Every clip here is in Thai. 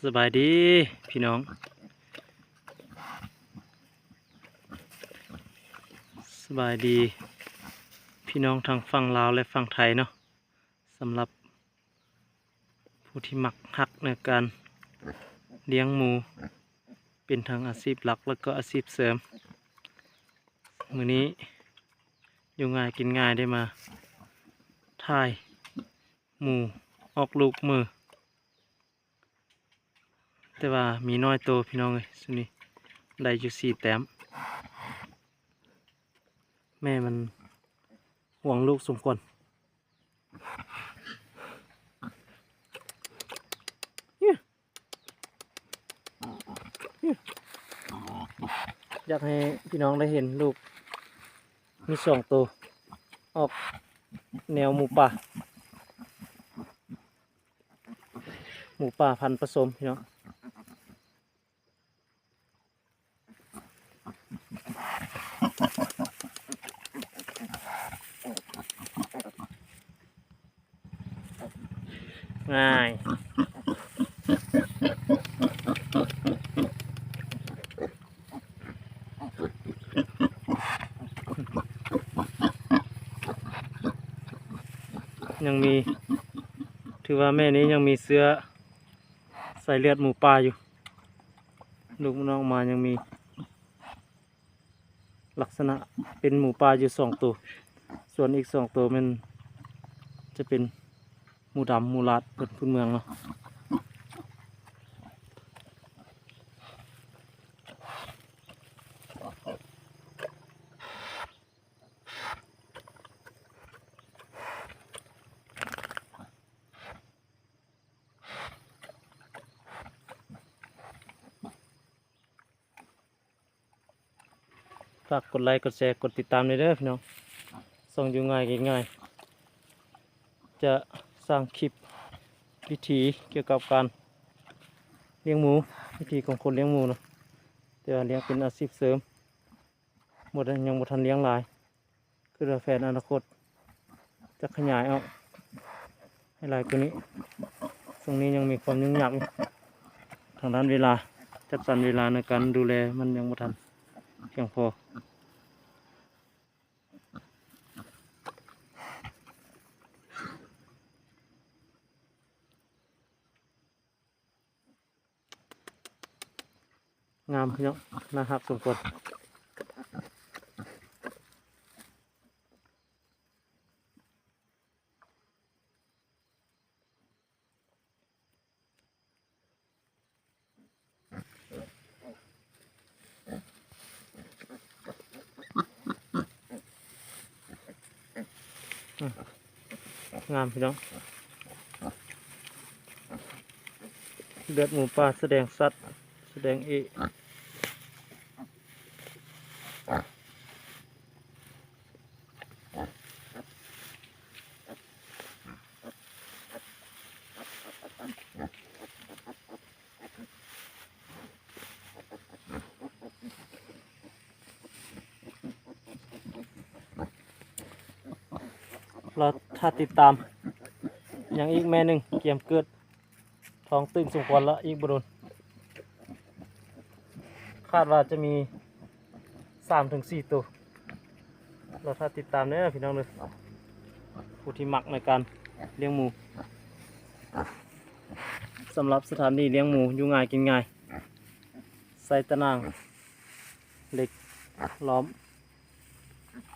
สบายดีพี่น้องสบายดีพี่น้องทางฝั่งลาวและฝั่งไทยเนาะสำหรับผู้ที่มักฮักในการเลี้ยงหมูเป็นทั้งอาชีพหลักแล้วก็อาชีพเสริมมื้อนี้อยู่ง่ายกินง่ายได้มาถ่ายหมูออกลูกมือแต่ว่ามีน้อยโตพี่น้องเลยสุนี้ได้อยู่4 แต้มแม่มันห่วงลูกสมควรอยากให้พี่น้องได้เห็นลูกมี2 ตัวออกแนวหมูป่าพันธุ์ผสมพี่น้องง่ายยังมีถือว่าแม่นี้ยังมีเสื้อใส่เลือดหมูป่าอยู่ลูกน้องมายังมีลักษณะเป็นหมูป่าอยู่2 ตัวส่วนอีก2 ตัวมันจะเป็นหมูดำหมูลาดเป็นพื้นเมืองเนาะฝากกดไลค์กดแชร์กดติดตามด้วยเด้อพี่น้องส่งอยู่ง่ายง่ายจะสร้างคลิปวิธีเกี่ยวกับการเลี้ยงหมูวิธีของคนเลี้ยงหมูเนาะแต่ว่าเลี้ยงเป็นอาชีพเสริมยังบ่ทันเลี้ยงหลายคือแผนอนาคตจะขยายเอาให้หลายกว่านี้ตรงนี้ยังมีความยุ่งยากอยู่ทางด้านเวลาจัดสรรเวลาในการดูแลมันยังบ่ทันเพียงพองามพี่น้องนะครับสมควรงามพี่น้องเลือดหมูป่าแสดงสัตว์แสดงเราถ้าติดตามอย่างอีกแม่หนึ่งเกียมเกิดท้องตึงสมควรแล้วอีกบุรุษคาดว่าจะมี3 ถึง 4 ตัวเราถ้าติดตามเนี่ยพี่น้องเลยผู้ที่มักในการเลี้ยงหมูสำหรับสถานที่เลี้ยงหมูอยู่ง่ายกินง่ายใส่ตะนางเหล็กล้อม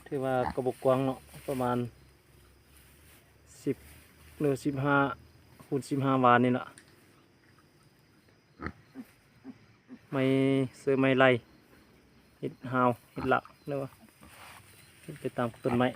ถือว่ากระบอกกว้างเนาะประมาณ10 หรือ 15 คูณ 15 วานี่แหละไม่เสือไม่ไล่เห็ดหาวเห็ดหลักเรียกว่าไปตามต้นไม้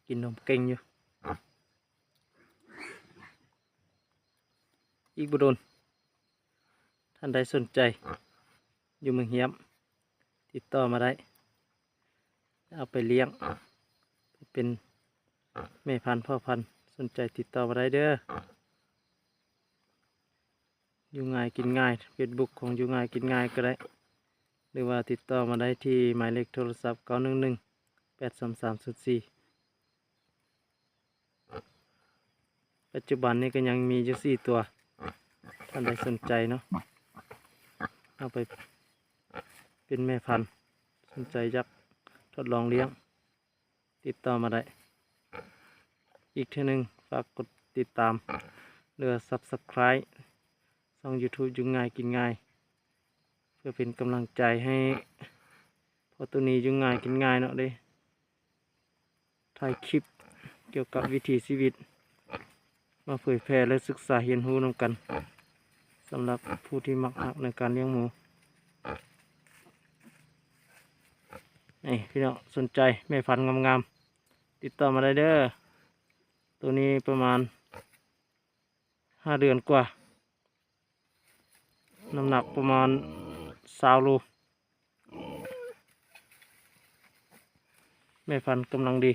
กินนมเก่งอยู่อีกบุโดนท่านใดสนใจอยู่เมืองเฮียมติดต่อมาได้เอาไปเลี้ยงเป็นแม่พันธุ์พ่อพันธุ์สนใจติดต่อมาได้เด้ออยู่ง่ายกินง่ายเฟซบุ๊กของอยู่ง่ายกินง่ายก็ได้หรือว่าติดต่อมาได้ที่หมายเลขโทรศัพท์911 83304ปัจจุบันนี้ก็ยังมีอยู่4 ตัวท่านใดสนใจเนาะเอาไปเป็นแม่พันธุ์สนใจอยากทดลองเลี้ยงติดต่อมาได้อีกทีหนึ่งฝากกดติดตามหรือ Subscribe ช่อง YouTube อยู่ง่ายกินง่ายเพื่อเป็นกำลังใจให้พอตัวนี้อยู่ง่ายกินง่ายเนาะเด้ถ่ายคลิปเกี่ยวกับวิถีชีวิตมาเผยแพร่และศึกษาเรียนรู้นำกันสำหรับผู้ที่มักหักในการเลี้ยงหมูนี่พี่น้องสนใจแม่พันธุ์งามๆติดต่อมาได้เด้อตัวนี้ประมาณ5 เดือนกว่าน้ำหนักประมาณ20 โลแม่พันธุ์กำลังดี